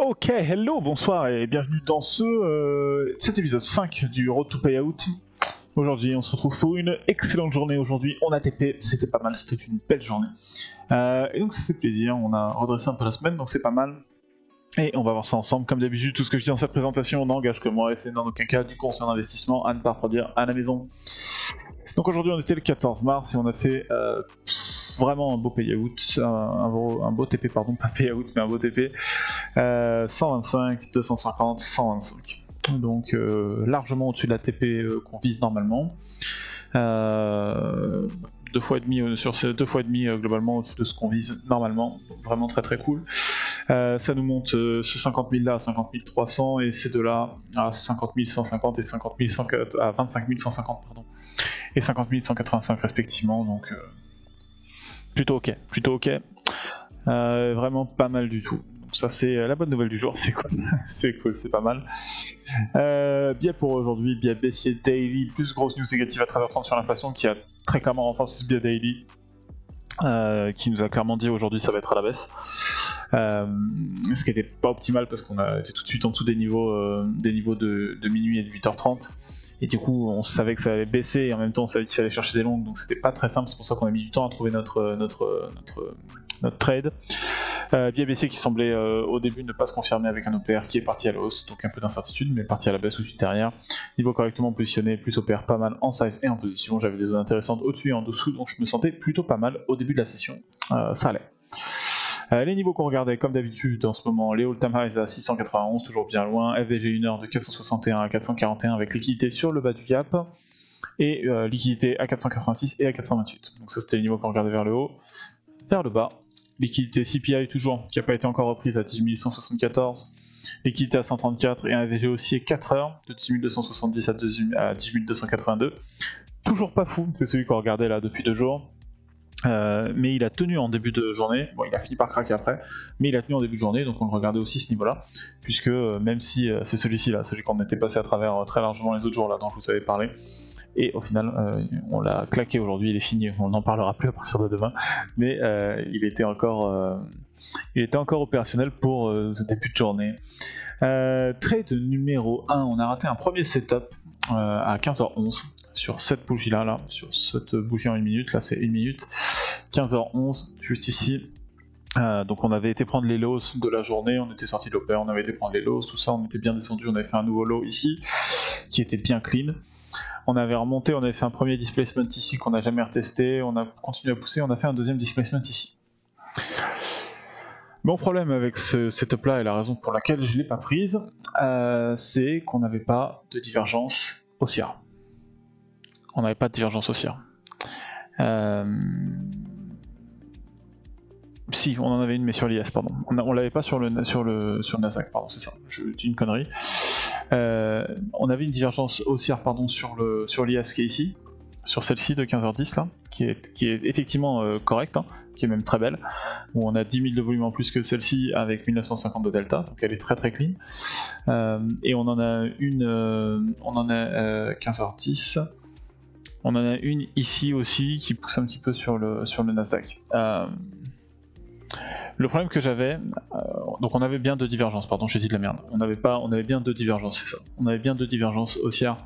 Ok, hello, bonsoir et bienvenue dans cet épisode 5 du Road to Payout. Aujourd'hui, on se retrouve pour une excellente journée. Aujourd'hui, on a TP, c'était pas mal, c'était une belle journée. Et donc ça fait plaisir, on a redressé un peu la semaine, donc c'est pas mal. Et on va voir ça ensemble. Comme d'habitude, tout ce que je dis dans cette présentation n'engage que moi et c'est dans aucun cas du conseil d'investissement à ne pas reproduire à la maison. Donc aujourd'hui, on était le 14 mars et on a fait vraiment un beau payout, un beau TP, pardon, pas payout, mais un beau TP. 125, 250, 125. Donc largement au-dessus de la TP qu'on vise normalement. 2 fois et demi sur ces 2 fois et demi globalement au-dessus de ce qu'on vise normalement. Donc, vraiment très très cool. Ça nous monte ce 50 000 là à 50 300 et ces deux là à 50 150 et 50 150, à 25 150 pardon. Et 50 185 respectivement. Donc plutôt ok. Vraiment pas mal du tout. Donc ça c'est la bonne nouvelle du jour, c'est cool, c'est pas mal. Biais pour aujourd'hui, biais baissier daily, plus grosse news négative à 13h30 sur l'inflation qui a très clairement renforcé ce biais daily, qui nous a clairement dit aujourd'hui ça va être à la baisse. Ce qui n'était pas optimal parce qu'on a été tout de suite en dessous des niveaux de minuit et de 8h30. Et du coup, on savait que ça allait baisser et en même temps, on savait qu'il fallait chercher des longues, donc c'était pas très simple. C'est pour ça qu'on a mis du temps à trouver notre trade. Biais baissier qui semblait au début ne pas se confirmer avec un OPR qui est parti à la hausse, donc un peu d'incertitude, mais parti à la baisse ou derrière. Niveau correctement positionné, plus OPR pas mal en size et en position. J'avais des zones intéressantes au-dessus et en dessous, donc je me sentais plutôt pas mal au début de la session. Ça allait. Les niveaux qu'on regardait comme d'habitude en ce moment, les all-time highs à 691, toujours bien loin, FVG 1 heure de 461 à 441 avec liquidité sur le bas du gap, et liquidité à 486 et à 428. Donc ça c'était les niveaux qu'on regardait vers le haut. Vers le bas, liquidité CPI toujours, qui n'a pas été encore reprise à 18 174, liquidité à 134 et un FVG aussi 4 heures de 6270 à 18 282. Toujours pas fou, c'est celui qu'on regardait là depuis 2 jours. Mais il a tenu en début de journée, bon il a fini par craquer après, mais il a tenu en début de journée, donc on regardait aussi ce niveau là, puisque même si c'est celui-ci là, celui qu'on était passé à travers très largement les autres jours là dont je vous avais parlé, et au final on l'a claqué aujourd'hui, il est fini, on n'en parlera plus à partir de demain, mais il était encore opérationnel pour ce début de journée. Trade numéro 1, on a raté un premier setup à 15h11. Sur cette bougie là, sur cette bougie en 1 minute, là c'est 1 minute, 15h11, juste ici. Donc on avait été prendre les lows de la journée, on était sorti de l'OPR, on avait été prendre les lows, tout ça, on était bien descendu, on avait fait un nouveau low ici, qui était bien clean. On avait remonté, on avait fait un premier displacement ici qu'on n'a jamais retesté, on a continué à pousser, on a fait un deuxième displacement ici. Mon problème avec ce setup là, et la raison pour laquelle je ne l'ai pas prise, c'est qu'on n'avait pas de divergence haussière. On n'avait pas de divergence haussière. Si, on en avait une, mais sur l'IS, pardon. On l'avait pas sur le Nasdaq, pardon, c'est ça. Je dis une connerie. On avait une divergence haussière, pardon, sur l'IS qui est ici, sur celle-ci de 15h10 là, qui est effectivement correcte, hein, qui est même très belle. Où on a 10 000 de volume en plus que celle-ci avec 1950 de delta, donc elle est très très clean. Et on en a une, 15h10. On en a une ici aussi qui pousse un petit peu sur le Nasdaq. Le problème que j'avais, donc on avait bien 2 divergences, pardon, j'ai dit de la merde. On avait bien 2 divergences, c'est ça. On avait bien 2 divergences haussières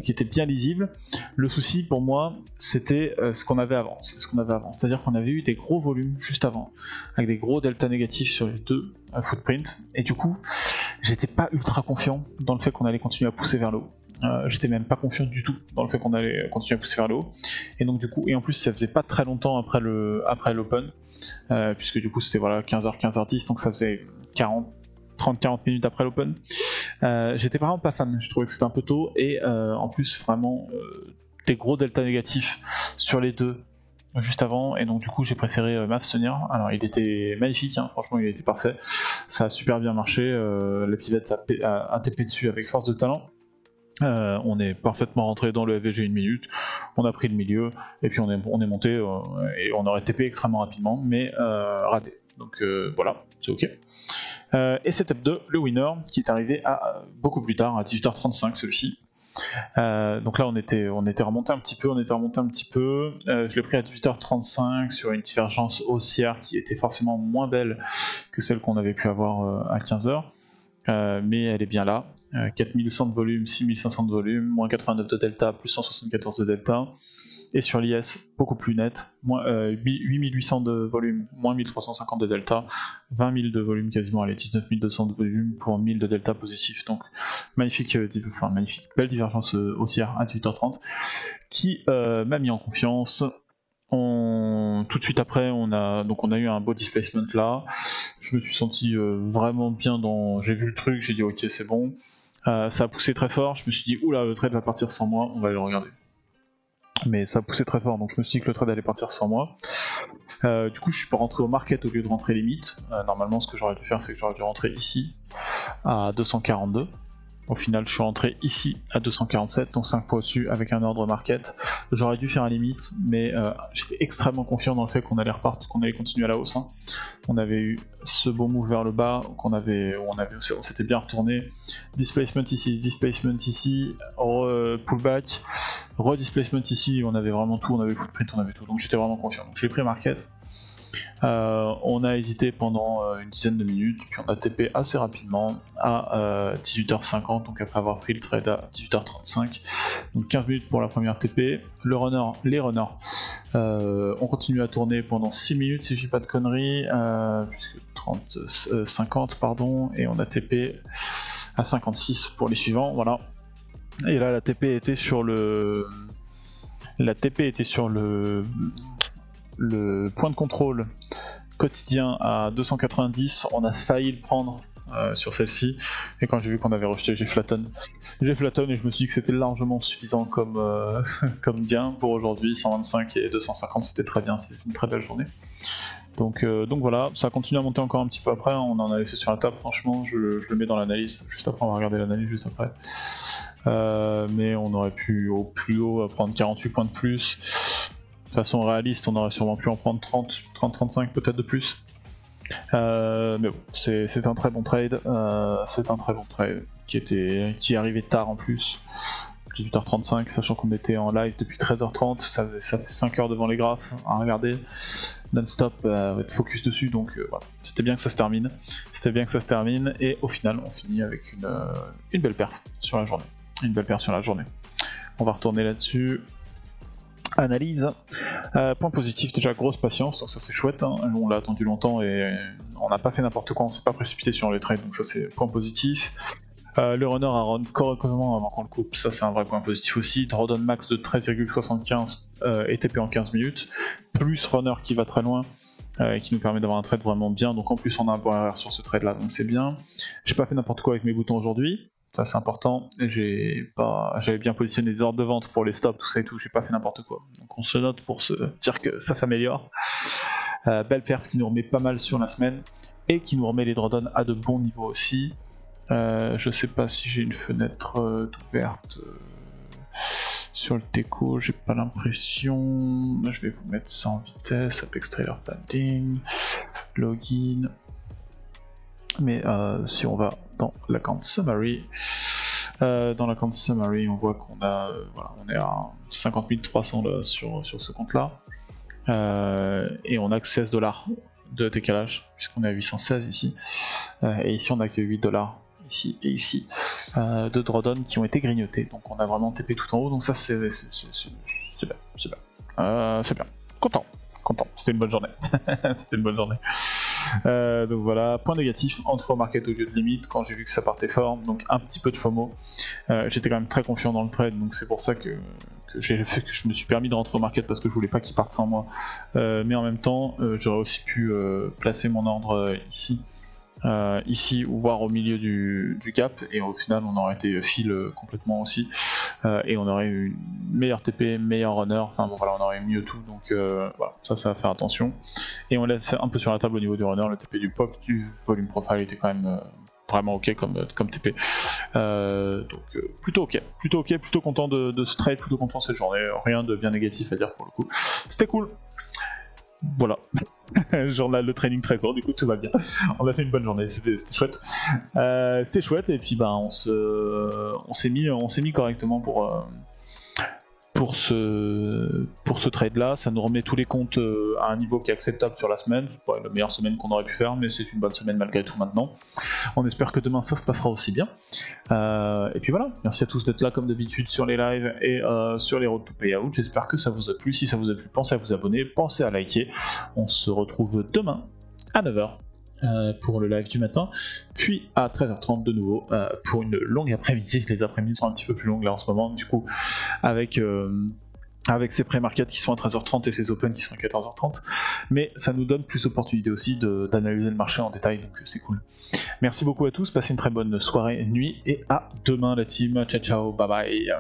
qui étaient bien lisibles. Le souci pour moi, c'était ce qu'on avait avant. C'est-à-dire qu'on avait eu des gros volumes juste avant, avec des gros deltas négatifs sur les 2 footprints. Et du coup, j'étais pas ultra confiant dans le fait qu'on allait continuer à pousser vers le haut. J'étais même pas confiant du tout dans le fait qu'on allait continuer à pousser vers le haut, et donc du coup, et en plus ça faisait pas très longtemps après l'open, puisque du coup c'était voilà 15h 15h10, donc ça faisait 30-40 minutes après l'open. J'étais vraiment pas fan, je trouvais que c'était un peu tôt, et en plus vraiment des gros deltas négatifs sur les deux juste avant, et donc du coup j'ai préféré m'abstenir. Alors il était magnifique, hein, franchement il était parfait, ça a super bien marché, la pivette a TP dessus avec force de talent. On est parfaitement rentré dans le FVG 1 minute, on a pris le milieu, et puis on est monté, et on aurait TP extrêmement rapidement, mais raté. Donc voilà, c'est ok. Et setup 2, le winner, qui est arrivé beaucoup plus tard, à 18h35 celui-ci. Donc là on était remonté un petit peu, je l'ai pris à 18h35 sur une divergence haussière qui était forcément moins belle que celle qu'on avait pu avoir à 15h, mais elle est bien là. 4100 de volume, 6500 de volume, moins 89 de delta, plus 174 de delta. Et sur l'IS, beaucoup plus net, 8800 de volume, moins 1350 de delta, 20 000 de volume quasiment, allez, 19 200 de volume pour 1000 de delta positif. Donc magnifique, belle divergence haussière à 18h30 qui m'a mis en confiance. Tout de suite après, on a eu un beau displacement là. Je me suis senti vraiment bien j'ai vu le truc, j'ai dit ok c'est bon. Ça a poussé très fort, je me suis dit oula le trade va partir sans moi, on va aller le regarder. Mais ça a poussé très fort, donc je me suis dit que le trade allait partir sans moi. Du coup je suis pas rentré au market au lieu de rentrer limite. Normalement ce que j'aurais dû faire c'est que j'aurais dû rentrer ici à 242. Au final je suis rentré ici à 247, donc 5 points au-dessus avec un ordre market. J'aurais dû faire un limite, mais j'étais extrêmement confiant dans le fait qu'on allait repartir, qu'on allait continuer à la hausse. On avait eu ce beau move vers le bas, on s'était bien retourné. Displacement ici, pullback, redisplacement ici, on avait vraiment tout, on avait footprint, on avait tout, donc j'étais vraiment confiant. Donc je l'ai pris market. On a hésité pendant une dizaine de minutes, puis on a TP assez rapidement à 18h50, donc après avoir pris le trade à 18h35, donc 15 minutes pour la première TP. Les runners on continue à tourner pendant 6 minutes si je dis pas de conneries, puisque 50 pardon, et on a TP à 56 pour les suivants, voilà. Et là la TP était sur le point de contrôle quotidien à 290, on a failli le prendre sur celle-ci, et quand j'ai vu qu'on avait rejeté, j'ai flatten et je me suis dit que c'était largement suffisant comme gain pour aujourd'hui. 125 et 250 c'était très bien, c'était une très belle journée. Donc voilà, ça a continué à monter encore un petit peu après, on en a laissé sur la table, franchement je le mets dans l'analyse, juste après on va regarder l'analyse juste après. Mais on aurait pu au plus haut prendre 48 points de plus. De façon réaliste, on aurait sûrement pu en prendre 30-35 peut-être de plus. Mais bon, c'est un très bon trade. Qui est arrivé tard en plus. 18h35, sachant qu'on était en live depuis 13h30, ça fait 5 heures devant les graphes à regarder non-stop, être focus dessus, donc voilà, c'était bien que ça se termine. Et au final on finit avec une belle perf sur la journée. On va retourner là-dessus. Analyse. Point positif, déjà grosse patience, donc ça c'est chouette, hein. On l'a attendu longtemps et on n'a pas fait n'importe quoi, on s'est pas précipité sur les trades, donc ça c'est point positif. Le runner a run correctement avant qu'on le coupe, ça c'est un vrai point positif aussi. Drawdown max de 13,75 et TP en 15 minutes, plus runner qui va très loin, qui nous permet d'avoir un trade vraiment bien, donc en plus on a un point RR sur ce trade là, donc c'est bien. J'ai pas fait n'importe quoi avec mes boutons aujourd'hui, ça c'est important, j'avais bien positionné des ordres de vente pour les stops, tout ça et tout, j'ai pas fait n'importe quoi. Donc on se note pour se dire que ça s'améliore. Belle perf qui nous remet pas mal sur la semaine, et qui nous remet les drawdowns à de bons niveaux aussi. Je sais pas si j'ai une fenêtre ouverte sur le Teco, j'ai pas l'impression. Je vais vous mettre ça en vitesse, Apex Trailer Funding, login. Mais si on va dans l'account summary, on voit qu'on a, on est à 50 300 là, sur ce compte-là, et on a que $16 de décalage, puisqu'on est à 816 ici, et ici on a que $8 ici et ici, de drawdown qui ont été grignotés, donc on a vraiment TP tout en haut, donc ça c'est bien, c'est bien, content, c'était une bonne journée, donc voilà, point négatif, entre au market au lieu de limite quand j'ai vu que ça partait fort, donc un petit peu de FOMO. J'étais quand même très confiant dans le trade, donc c'est pour ça que je me suis permis de rentrer au market, parce que je voulais pas qu'il parte sans moi, mais en même temps j'aurais aussi pu placer mon ordre ici ou voir au milieu du gap, et au final on aurait été fill complètement aussi, et on aurait eu une meilleure TP, meilleur runner, enfin bon voilà, on aurait mieux tout, donc voilà, ça va faire attention. Et on laisse un peu sur la table au niveau du runner, le TP du POC, du volume profile était quand même vraiment ok comme TP, donc plutôt ok, plutôt content de ce trade, plutôt content de cette journée, rien de bien négatif à dire pour le coup, c'était cool. voilà. Journal de training très court, du coup tout va bien. On a fait une bonne journée, c'était chouette. C'était chouette et puis on s'est mis correctement pour ce trade là. Ça nous remet tous les comptes à un niveau qui est acceptable sur la semaine. C'est pas la meilleure semaine qu'on aurait pu faire, mais c'est une bonne semaine malgré tout maintenant. On espère que demain ça se passera aussi bien. Et puis voilà, merci à tous d'être là comme d'habitude sur les lives et sur les road to payout. J'espère que ça vous a plu. Si ça vous a plu, pensez à vous abonner, pensez à liker. On se retrouve demain à 9h. Pour le live du matin, puis à 13h30 de nouveau pour une longue après-midi. Les après-midi sont un petit peu plus longues là en ce moment, du coup, avec ces pré-markets qui sont à 13h30 et ces open qui sont à 14h30, mais ça nous donne plus d'opportunités aussi d'analyser le marché en détail, donc c'est cool. Merci beaucoup à tous, passez une très bonne soirée, nuit, et à demain la team, ciao ciao, bye bye.